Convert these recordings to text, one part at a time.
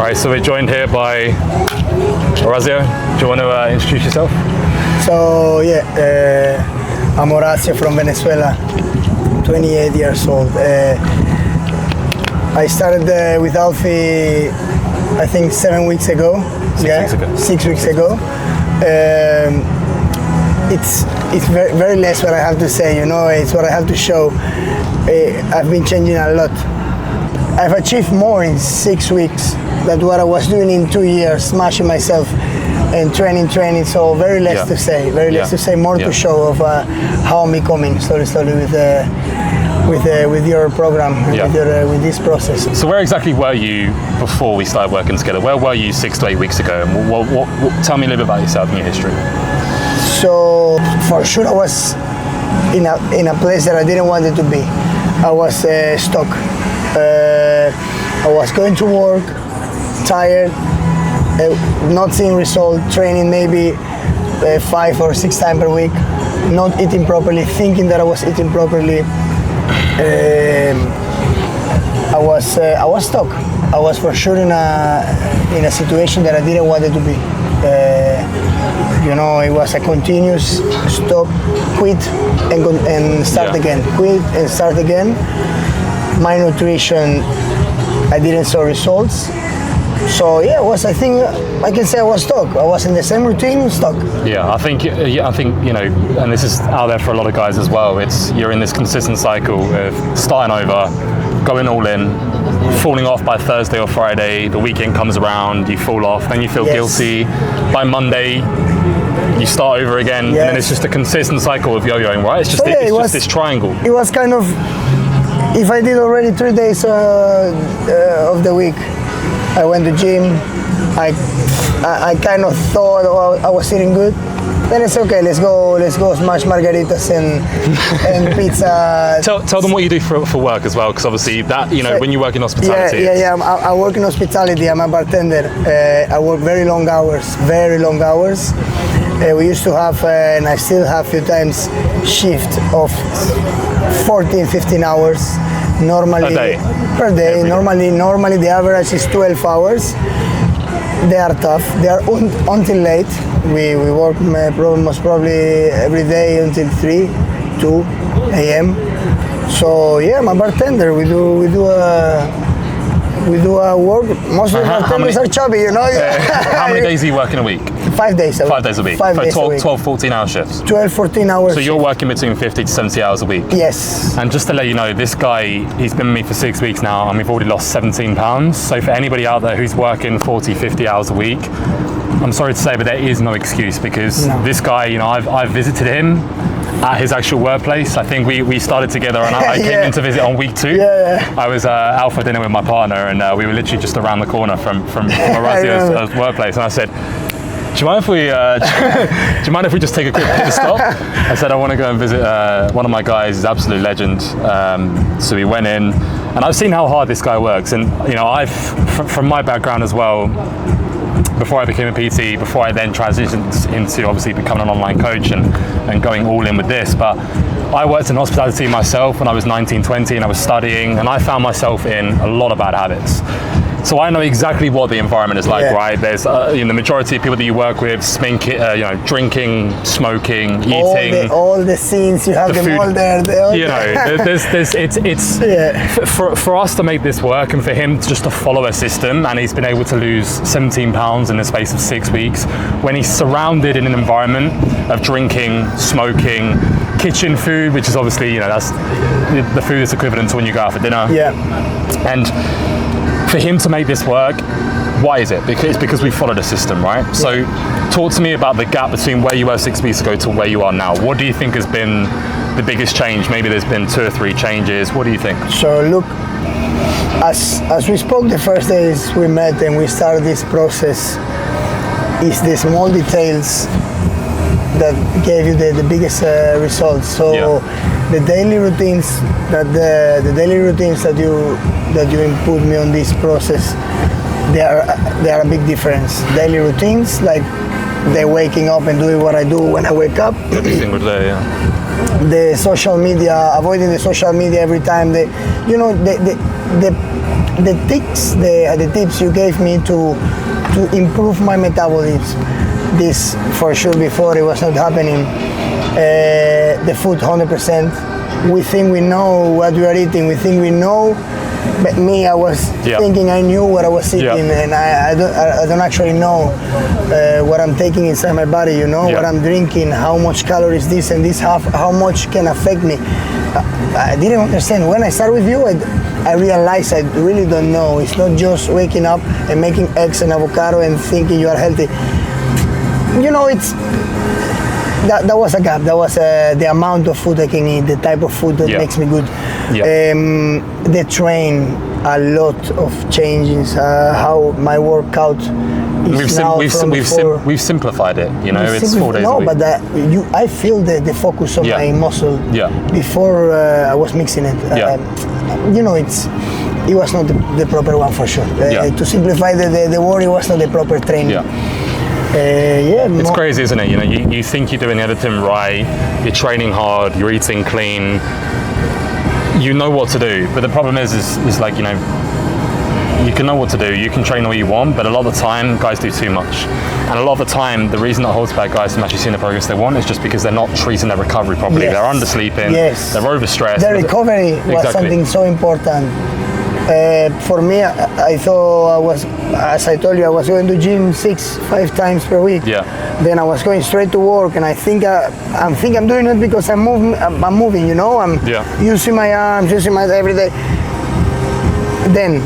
Right, so we're joined here by Horacio. Do you want to introduce yourself? So I'm Horacio from Venezuela, 28 years old. I started with Alfie, I think 7 weeks ago. 6 weeks ago. It's very less what I have to say, it's what I have to show. I've been changing a lot. I've achieved more in 6 weeks than what I was doing in 2 years, smashing myself and training. So very less to say, more to show of how I'm becoming slowly with your program and with this process. So where exactly were you before we started working together? Where were you 6 to 8 weeks ago? And what tell me a little bit about yourself and your history. So for sure I was in a place that I didn't want it to be. I was stuck. I was going to work, tired, not seeing result, training maybe 5 or 6 times per week, not eating properly, thinking that I was eating properly. I was stuck. I was for sure in a situation that I didn't want it to be. It was a continuous stop, quit, and start again. Quit and start again. My nutrition, I didn't see results. So I can say I was stuck. I was in the same routine, stuck. I think and this is out there for a lot of guys as well. You're in this consistent cycle of starting over, going all in, falling off by Thursday or Friday. The weekend comes around, you fall off, then you feel guilty. By Monday, you start over again, and then it's just a consistent cycle of yo-yoing, right? It's just just this triangle. It was kind of, if I did already 3 days of the week, I went to gym, I kind of thought I was eating good. Then it's okay, let's go smash margaritas and pizza. Tell them what you do for work as well, because obviously that, when you work in hospitality. I work in hospitality, I'm a bartender. I work very long hours. We used to have, and I still have a few times, shift of 14, 15 hours. Normally per day. Normally the average is 12 hours. They are tough. They are until late. We work most probably every day until 2 a.m. So I'm a bartender. We do work. Most of the bartenders are chubby, How many days are you working a week? 5 days a week. 5 days a week. 12, 14 hour shifts. 12, 14 hours. So you're working between 50 to 70 hours a week? Yes. And just to let you know, this guy, he's been with me for 6 weeks now, and we've already lost 17 pounds. So for anybody out there who's working 40, 50 hours a week, I'm sorry to say, but there is no excuse, because this guy, I've visited him at his actual workplace. I think we started together, and I came in to visit on week 2. I was out for dinner with my partner, and we were literally just around the corner from Horazio's workplace, and I said, do you mind if we just take a quick pit stop? I said I want to go and visit one of my guys. He's an absolute legend. So we went in, and I've seen how hard this guy works, and from my background as well, before I became a PT, before I then transitioned into obviously becoming an online coach and going all in with this, but I worked in hospitality myself when I was 19, 20, and I was studying, and I found myself in a lot of bad habits. So I know exactly what the environment is like, right? There's the majority of people that you work with, drinking, smoking, eating. All the scenes, you have them food, all there. For us to make this work, and for him just to follow a system, and he's been able to lose 17 pounds in the space of 6 weeks, when he's surrounded in an environment of drinking, smoking, kitchen food, which is obviously, that's the food that's equivalent to when you go out for dinner. And for him to make this work, why is it? Because we followed a system, right? So talk to me about the gap between where you were 6 weeks ago to where you are now. What do you think has been the biggest change? Maybe there's been 2 or 3 changes. What do you think? So look, as we spoke the first days we met and we started this process, is the small details that gave you the biggest results. So the daily routines that you input me on this process, they are a big difference. Daily routines, like the waking up and doing what I do when I wake up. Every single day, the social media, avoiding the social media every time. The tips you gave me to improve my metabolism. This for sure before it was not happening. The food 100%. We think we know what we are eating. We think we know. But me, I was thinking I knew what I was eating, and I don't actually know what I'm taking inside my body. You know what I'm drinking, how much calories this and this have, how much can affect me. I didn't understand. When I started with you, I realized I really don't know. It's not just waking up and making eggs and avocado and thinking you are healthy. You know, it's that was a gap. That was the amount of food I can eat, the type of food that makes me good. The train, a lot of changes. How my workout is we've simplified it. You know, it's 4 days a week. No, but I feel the focus on my muscle. Before I was mixing it. You know, it was not the proper one for sure. To simplify the word, it was not the proper training. It's crazy, isn't it? You know, you think you're doing everything right, you're training hard, you're eating clean, you know what to do. But the problem is like, you know, you can know what to do, you can train all you want, but a lot of the time, guys do too much. And a lot of the time, the reason that holds back guys from actually seeing the progress they want is just because they're not treating their recovery properly. They're undersleeping, they're overstressed. The recovery was something so important. For me, I thought I was, as I told you, I was going to gym 5 times per week. Then I was going straight to work, and I think I'm doing it because I'm moving. You know, I'm using my arms, using my every day. Then,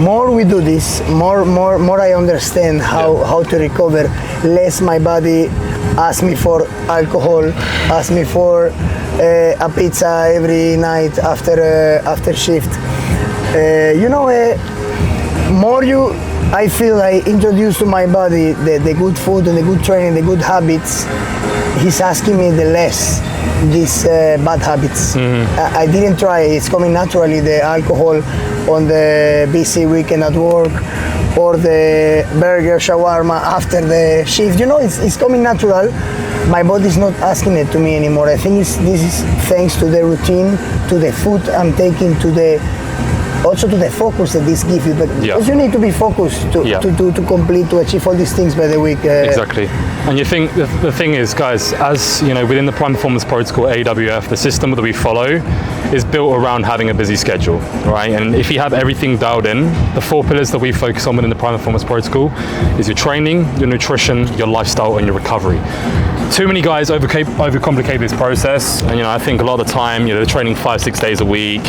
more we do this, more I understand how to recover. Less my body asks me for alcohol, asks me for a pizza every night after shift. You know, I feel I introduce to my body the good food and the good training, the good habits. He's asking me the less these bad habits. I didn't try. It's coming naturally. The alcohol on the busy weekend at work, or the burger, shawarma after the shift. You know, it's coming natural. My body's not asking it to me anymore. I think this is thanks to the routine, to the food I'm taking, also to the focus that this gives you. But because you need to be focused to achieve all these things by the week. Exactly. And you think the thing is, guys, as you know, within the Prime Performance Protocol, AWF, the system that we follow is built around having a busy schedule, right? And if you have everything dialed in, the 4 pillars that we focus on within the Prime Performance Protocol is your training, your nutrition, your lifestyle, and your recovery. Too many guys overcomplicate this process, and you know, I think a lot of the time, you know, they're training 5-6 days a week.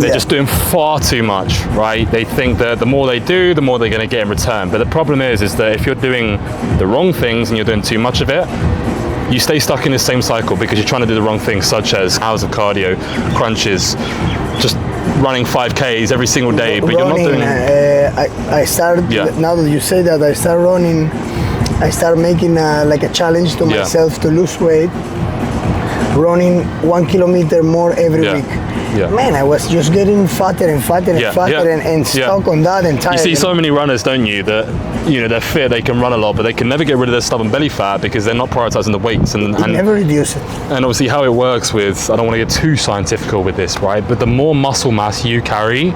They're just doing far too much, right? They think that the more they do, the more they're going to get in return. But the problem is that if you're doing the wrong things and you're doing too much of it, you stay stuck in the same cycle because you're trying to do the wrong things, such as hours of cardio, crunches, just running 5Ks every single day, but running, you're not doing... I started, now that you say that, I start running, I start making like a challenge to myself to lose weight, running 1 kilometer more every week. Man, I was just getting fatter and fatter and fatter and stuck on that and tired. You see so many runners, don't you, that you know they're fit, they can run a lot, but they can never get rid of their stubborn belly fat because they're not prioritizing the weights and never reduce it. And obviously, how it works with, I don't want to get too scientific with this, right? But the more muscle mass you carry,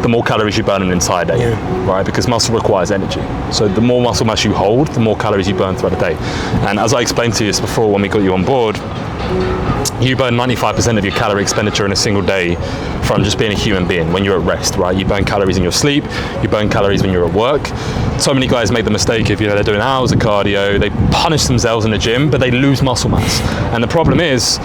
the more calories you burn in an entire day, right? Because muscle requires energy. So the more muscle mass you hold, the more calories you burn throughout the day. And as I explained to you this before when we got you on board, you burn 95% of your calorie expenditure in a single day from just being a human being when you're at rest, right? You burn calories in your sleep, you burn calories when you're at work. So many guys make the mistake of, you know, they're doing hours of cardio, they punish themselves in the gym, but they lose muscle mass. And the problem is,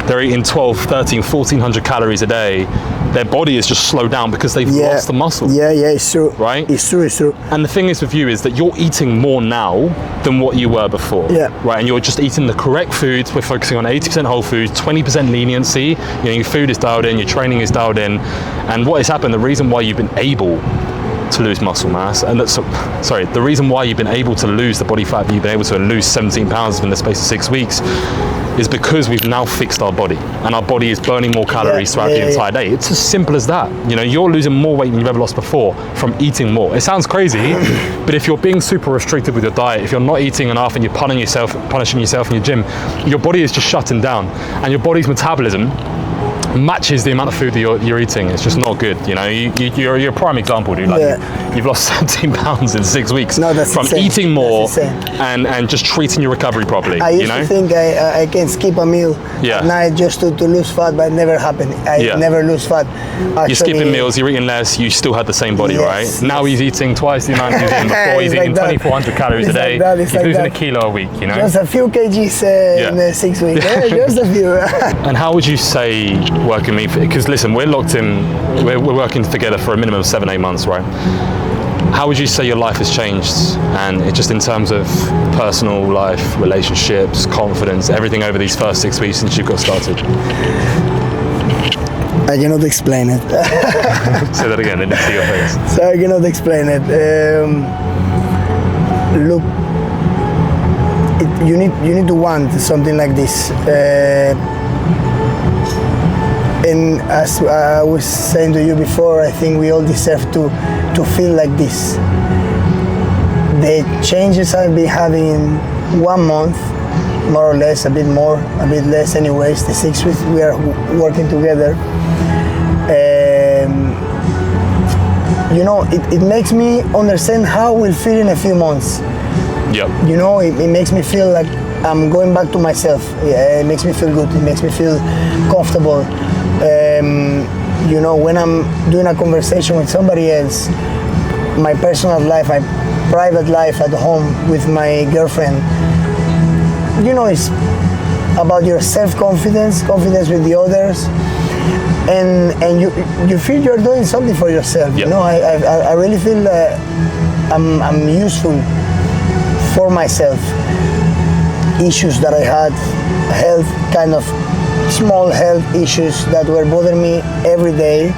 they're eating 12, 13, 1400 calories a day. Their body is just slowed down because they've lost the muscle. Yeah, it's true. Right? It's true. And the thing is with you is that you're eating more now than what you were before. Right? And you're just eating the correct foods. We're focusing on 80% whole foods, 20% leniency. You know, your food is dialed in, your training is dialed in. And what has happened, the reason why you've been able to lose muscle mass, and the reason why you've been able to lose the body fat that you've been able to lose 17 pounds in the space of 6 weeks is because we've now fixed our body, and our body is burning more calories throughout the entire day. It's as simple as that. You know, you're losing more weight than you've ever lost before from eating more. It sounds crazy, but if you're being super restricted with your diet, if you're not eating enough and you're punishing yourself in your gym, your body is just shutting down, and your body's metabolism matches the amount of food that you're eating. It's just not good. You know, you're a prime example, dude. Like you've lost 17 pounds in 6 weeks from eating more and just treating your recovery properly. I used to think I can skip a meal at night just to lose fat, but it never happened. I never lose fat. Actually, you're skipping meals, you're eating less, you still had the same body, right? Now he's eating twice the amount he was eating before. He's eating 2,400 calories a day. He's losing a kilo a week, you know? Just a few kgs in 6 weeks. Just a few. And how would you say working me? Because listen, we're locked in, we're working together for a minimum of 7-8 months, right? How would you say your life has changed, and it just in terms of personal life, relationships, confidence, everything over these first 6 weeks since you've got started? I cannot explain it. Say that again, I didn't see your face. So I cannot explain it. Look, you need to want something like this. And as I was saying to you before, I think we all deserve to feel like this. The changes I've been having in 1 month, more or less, a bit more, a bit less anyways, the 6 weeks we are working together, you know, it makes me understand how we'll feel in a few months. Yep. You know, it makes me feel like I'm going back to myself. It makes me feel good, it makes me feel comfortable. You know, when I'm doing a conversation with somebody else, my personal life, my private life at home with my girlfriend, you know, it's about your self-confidence, confidence with the others, and you feel you're doing something for yourself. Yep. You know, I really feel I'm useful for myself. Issues that I had, health kind of small health issues that were bothering me every day,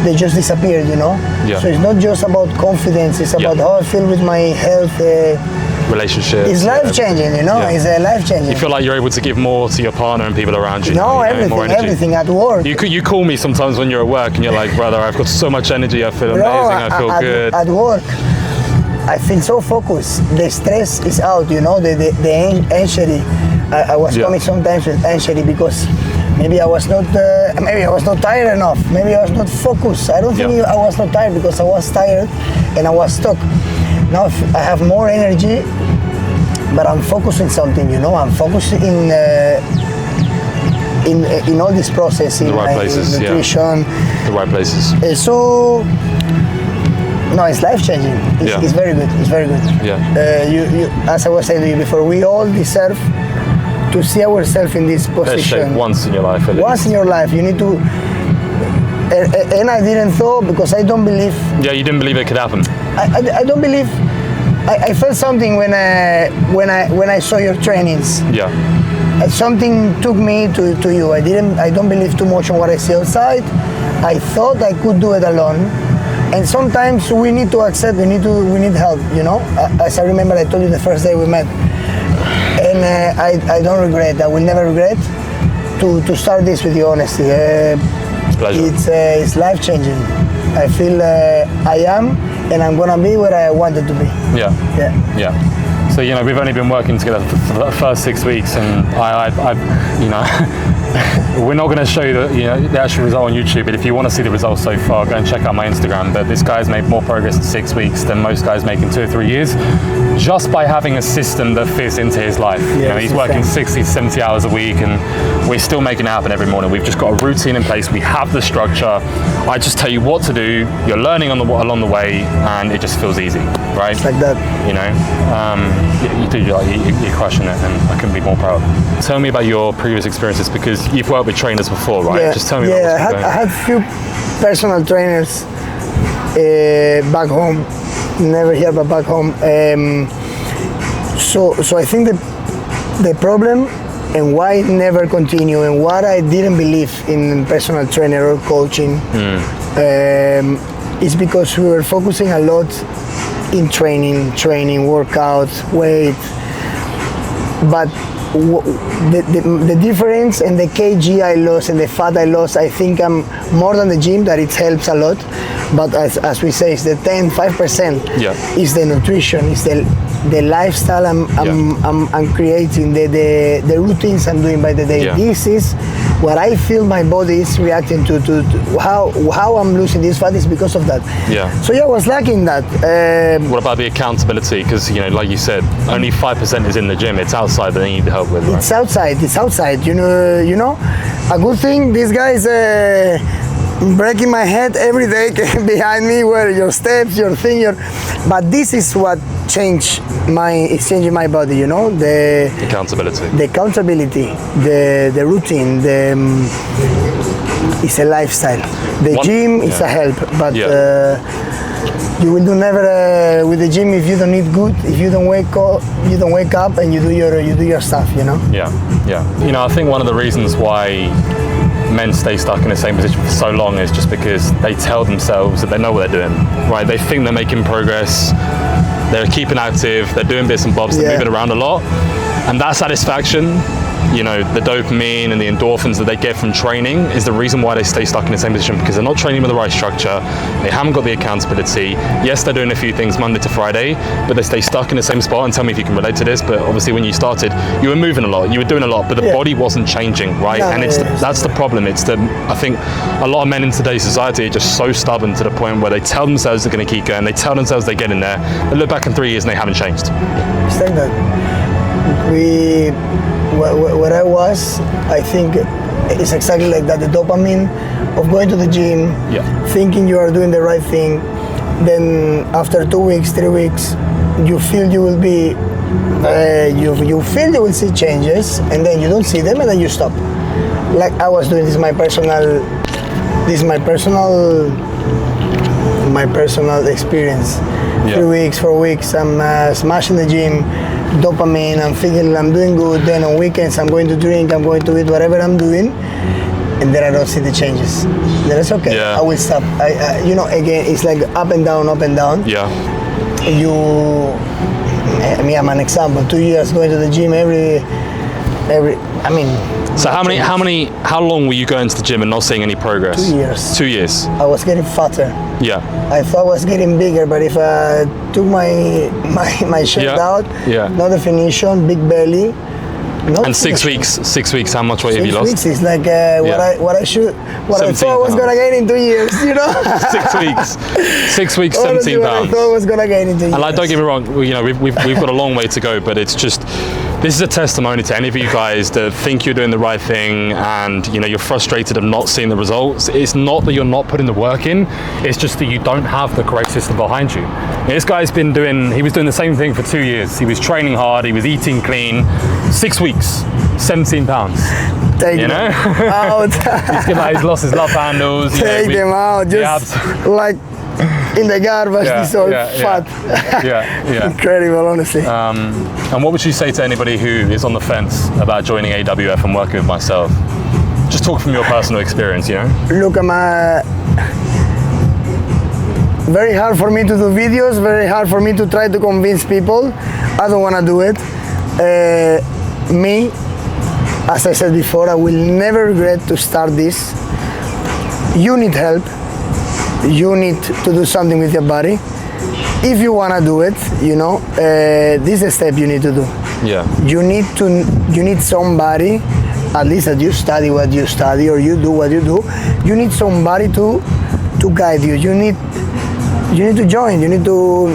they just disappeared, you know? So it's not just about confidence, it's about how I feel with my health. Relationships. It's life-changing, you know? It's life-changing. You feel like you're able to give more to your partner and people around you. No, everything at work. You call me sometimes when you're at work and you're like, brother, I've got so much energy, I feel amazing, I feel good. At work, I feel so focused. The stress is out, you know, the anxiety. I was coming sometimes with anxiety because maybe I was not tired enough. Maybe I was not focused. I don't think I was not tired because I was tired and I was stuck. Now I have more energy, but I'm focused on something. You know, I'm focused in all this process, in the right places, in nutrition, the right places. So. No, it's life-changing. It's very good. It's very good. You, as I was saying to you before, we all deserve to see ourselves in this position. Once in your life, at least. Once in your life, you need to. And I didn't thought because I don't believe. Yeah, you didn't believe it could happen. I don't believe. I felt something when I saw your trainings. Yeah. Something took me to you. I don't believe too much on what I see outside. I thought I could do it alone. And sometimes we need to accept, we need help, you know? As I remember, I told you the first day we met. And I don't regret, I will never regret to start this with you, honestly. Pleasure. It's life-changing. I feel I am, and I'm gonna be where I wanted to be. Yeah. So, you know, we've only been working together for the first 6 weeks, and I you know, we're not going to show you the actual result on YouTube, but if you want to see the results so far, go and check out my Instagram. But this guy's made more progress in 6 weeks than most guys make in 2 or 3 years, just by having a system that fits into his life. You know, he's working 60 to 70 hours a week, and we're still making it happen every morning. We've just got a routine in place. We have the structure. I just tell you what to do. You're learning along the way, and it just feels easy, right? It's like that. You know, you're crushing it, and I couldn't be more proud. Tell me about your previous experiences, because you've worked with trainers before, right? Yeah, just tell me about what's been going on. I had few personal trainers back home, never here but back home. So I think the problem and why it never continue and what I didn't believe in personal trainer or coaching is because we were focusing a lot in training, workout, weight, but the difference and the kg I lost and the fat I lost, I think I'm more than the gym, that it helps a lot. But as we say, it's the 5% is the nutrition, is the lifestyle I'm creating, the routines I'm doing by the day. This is what I feel my body is reacting to how I'm losing this fat is because of that. So I was lacking that. What about the accountability? Because like you said, only 5% is in the gym. It's outside that they need help with. Right? It's outside. You know, a good thing. These guys breaking my head every day behind me. Where your steps, your thing, but this is what changing my body. You know, the accountability, the routine, it's a lifestyle. The gym is a help, but you will do never with the gym if you don't eat good, if you don't wake up and you do your stuff. You know. I think one of the reasons why men stay stuck in the same position for so long is just because they tell themselves that they know what they're doing, right? They think they're making progress, they're keeping active, they're doing bits and bobs, they're moving around a lot, and that satisfaction, the dopamine and the endorphins that they get from training is the reason why they stay stuck in the same position, because they're not training with the right structure, they haven't got the accountability. Yes, they're doing a few things Monday to Friday, but they stay stuck in the same spot. And tell me if you can relate to this, but obviously when you started, you were moving a lot, you were doing a lot, but the body wasn't changing, right? And that's the problem. I think a lot of men in today's society are just so stubborn to the point where they tell themselves they're going to keep going, they tell themselves they get in there, they look back in 3 years and they haven't changed. It's like that. Where I was, I think it's exactly like that. The dopamine of going to the gym, thinking you are doing the right thing, then after 2 weeks, 3 weeks, you feel you will be, you feel you will see changes, and then you don't see them, and then you stop. Like I was doing this, my personal experience. 3 weeks, 4 weeks, I'm smashing the gym. Dopamine, I'm feeling I'm doing good. Then on weekends I'm going to drink, I'm going to eat whatever I'm doing, and then I don't see the changes. Then it's okay. I will stop. Again, it's like up and down. I'm an example. 2 years going to the gym every. So how long were you going to the gym and not seeing any progress? 2 years. 2 years. I was getting fatter. I thought I was getting bigger, but if I took my shirt out, no definition, big belly. And 6 weeks, how much weight have you lost? 6 weeks is like what I thought I was gonna gain in 2 years, 6 weeks, 17 pounds. I thought I was gonna gain in 2 years. And like, don't get me wrong, we've got a long way to go, but it's just, this is a testimony to any of you guys that think you're doing the right thing and you're frustrated of not seeing the results. It's not that you're not putting the work in, it's just that you don't have the correct system behind you. This guy's he was doing the same thing for 2 years. He was training hard, he was eating clean. 6 weeks, 17 pounds. Take them out. He's lost his love handles. Take them out, just like in the garbage, this all fat. Incredible, honestly. And what would you say to anybody who is on the fence about joining AWF and working with myself? Just talk from your personal experience, Look, very hard for me to do videos, very hard for me to try to convince people. I don't want to do it. Me, as I said before, I will never regret to start this. You need help. You need to do something with your body. If you want to do it, this is a step you need to do. You need somebody, at least that you study what you study or you do what you do. You need somebody to guide you. You need to join. You need to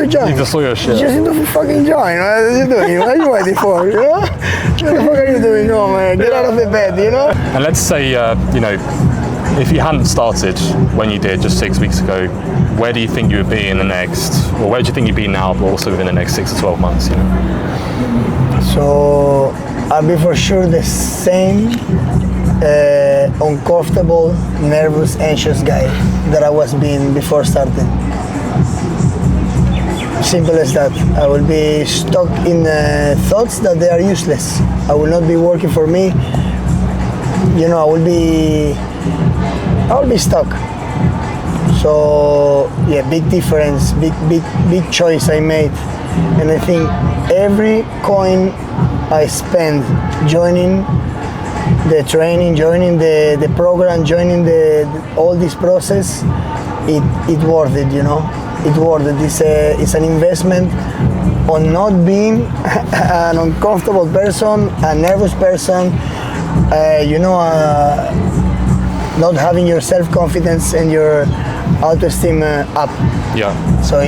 join. You need to sort your shit. You just need to fucking join. What are you doing? What are you waiting for? What the fuck are you doing? No, man. Get out of the bed, And let's say, if you hadn't started when you did just 6 weeks ago, where do you think you would be in the next, or where do you think you'd be now, but also within the next 6 to 12 months? So I'll be for sure the same uncomfortable, nervous, anxious guy that I was being before starting. Simple as that. I will be stuck in thoughts that they are useless. I will not be working for me. I will be stuck. So big difference, big choice I made, and I think every coin I spent joining the training, joining the program, joining all this process, it worth it, you know. It worth it. It's an investment on not being an uncomfortable person, a nervous person, not having your self-confidence and your auto-esteem up. Yeah. So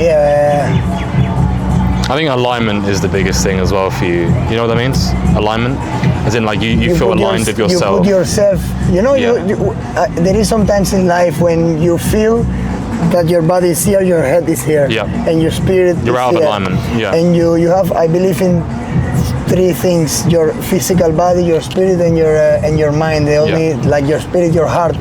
I think alignment is the biggest thing as well for you. You know what that means? Alignment? As in, like, you feel aligned with yourself. You put yourself, there is sometimes in life when you feel that your body is here, your head is here, and your spirit You're is out of here. alignment, And you have, I believe in three things: your physical body, your spirit, and your mind. They all need, like your spirit, your heart,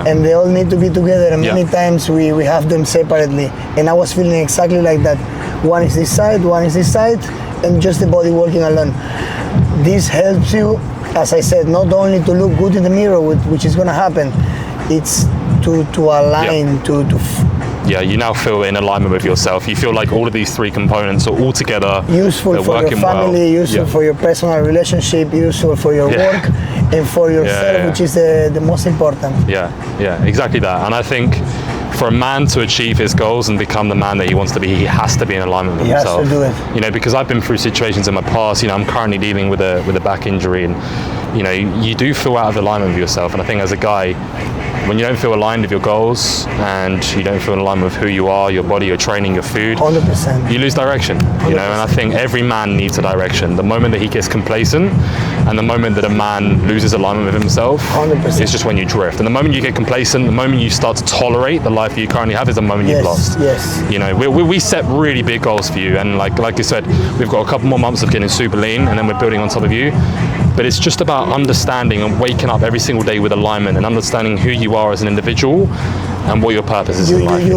and they all need to be together. And many times we have them separately. And I was feeling exactly like that. One is this side, one is this side, and just the body working alone. This helps you, as I said, not only to look good in the mirror, which is going to happen. It's to align, you now feel in alignment with yourself. You feel like all of these three components are all together. Useful for your family, useful for your personal relationship, useful for your work, and for yourself, which is the most important. Yeah, exactly that. And I think for a man to achieve his goals and become the man that he wants to be, he has to be in alignment with himself. He has to do it. You know, because I've been through situations in my past. You know, I'm currently dealing with a back injury, and you know, you do feel out of alignment with yourself. And I think as a guy, when you don't feel aligned with your goals and you don't feel in alignment with who you are, your body, your training, your food, 100%. you lose direction. 100%. You know, and I think every man needs a direction. The moment that he gets complacent, and the moment that a man loses alignment with himself, 100%. it's just when you drift. And the moment you get complacent, the moment you start to tolerate the life that you currently have, is the moment you've lost. Yes. You know, we set really big goals for you, and like you said, we've got a couple more months of getting super lean, and then we're building on top of you. But it's just about understanding and waking up every single day with alignment and understanding who you are as an individual and what your purpose is in life. You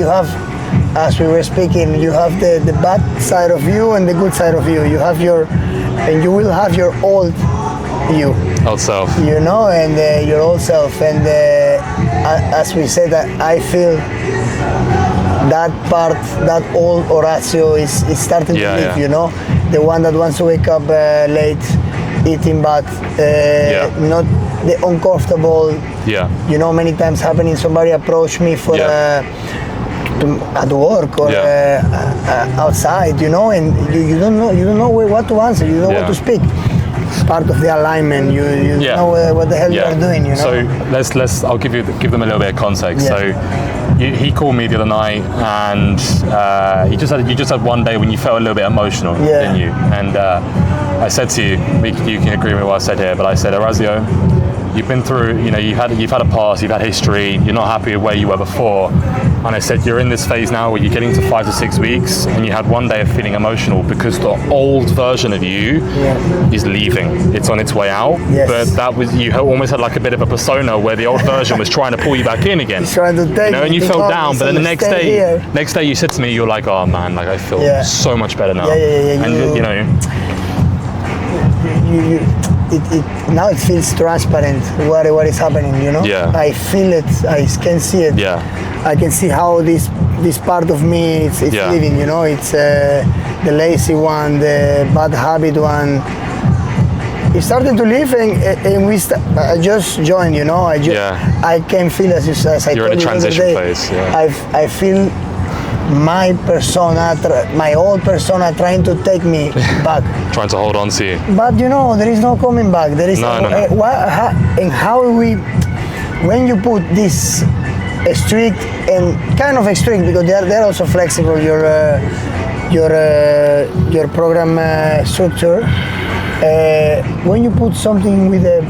have, as we were speaking, you have the bad side of you and the good side of you. You have and you will have your old you. Old self. You know, and your old self. And as we said, I feel that part, that old Horacio is starting to leave, you know? The one that wants to wake up late, eating bad, not the uncomfortable. You know, many times happening, somebody approached me for at work or outside, you know, and you don't know what to answer, you don't know what to speak. It's part of the alignment. You know what the hell you are doing, you know. So I'll give them a little bit of context. So he called me the other night, and you just had one day when you felt a little bit emotional, didn't you? And I said to you, you can agree with what I said here, but I said, Horacio, you've been through, you know, you've had a past, you've had history, you're not happy with where you were before. And I said, you're in this phase now where you're getting to 5 to 6 weeks, and you had one day of feeling emotional because the old version of you is leaving. It's on its way out. But that was, you almost had like a bit of a persona where the old version was trying to pull you back in again. Trying to take, you know, and you fell down. But then the next day you said to me, you're like, oh man, like I feel so much better now. And you know, now it feels transparent what is happening, you know. I feel it, I can see it. I can see how this part of me it's living, you know. It's the lazy one, the bad habit one. It started to live, and I just joined, you know. I can feel as I you're told in a you transition the other day, phase. I feel my persona, my old persona, trying to take me back. Trying to hold on to you. But you know, there is no coming back. There is and how when you put this strict and kind of strict, because they're also flexible. Your program structure. When you put something with the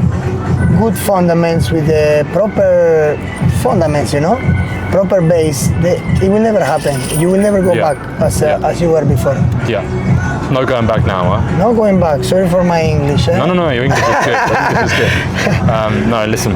good fundamentals, with the proper fundamentals, you know, proper base, it will never happen. You will never go back as you were before. No going back now, huh? No going back. Sorry for my English. No, your English is good. Your English is good. No, listen.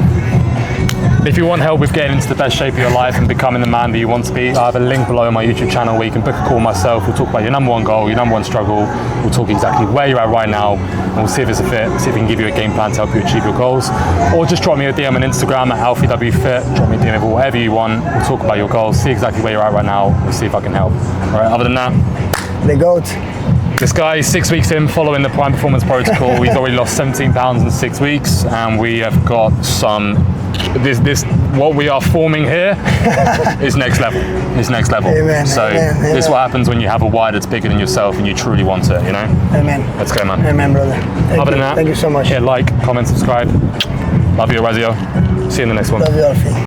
If you want help with getting into the best shape of your life and becoming the man that you want to be, I have a link below on my YouTube channel where you can book a call myself. We'll talk about your number one goal, your number one struggle. We'll talk exactly where you're at right now, and we'll see if it's a fit, see if we can give you a game plan to help you achieve your goals. Or just drop me a DM on Instagram at AlfieWFit. Drop me a DM with whatever you want. We'll talk about your goals, see exactly where you're at right now. We'll see if I can help. All right, other than that, the GOAT. This guy is 6 weeks in, following the Prime Performance Protocol. He's already lost 17 pounds in 6 weeks, and we have got some. This what we are forming here is next level. It's next level. Amen, so amen, this is amen. what happens when you have a why that's bigger than yourself and you truly want it. You know. Amen. Let's go, man. Amen, brother. Other than that, thank you so much. hit like, comment, subscribe. Love you, Razio. See you in the next one. Love you, Alfie.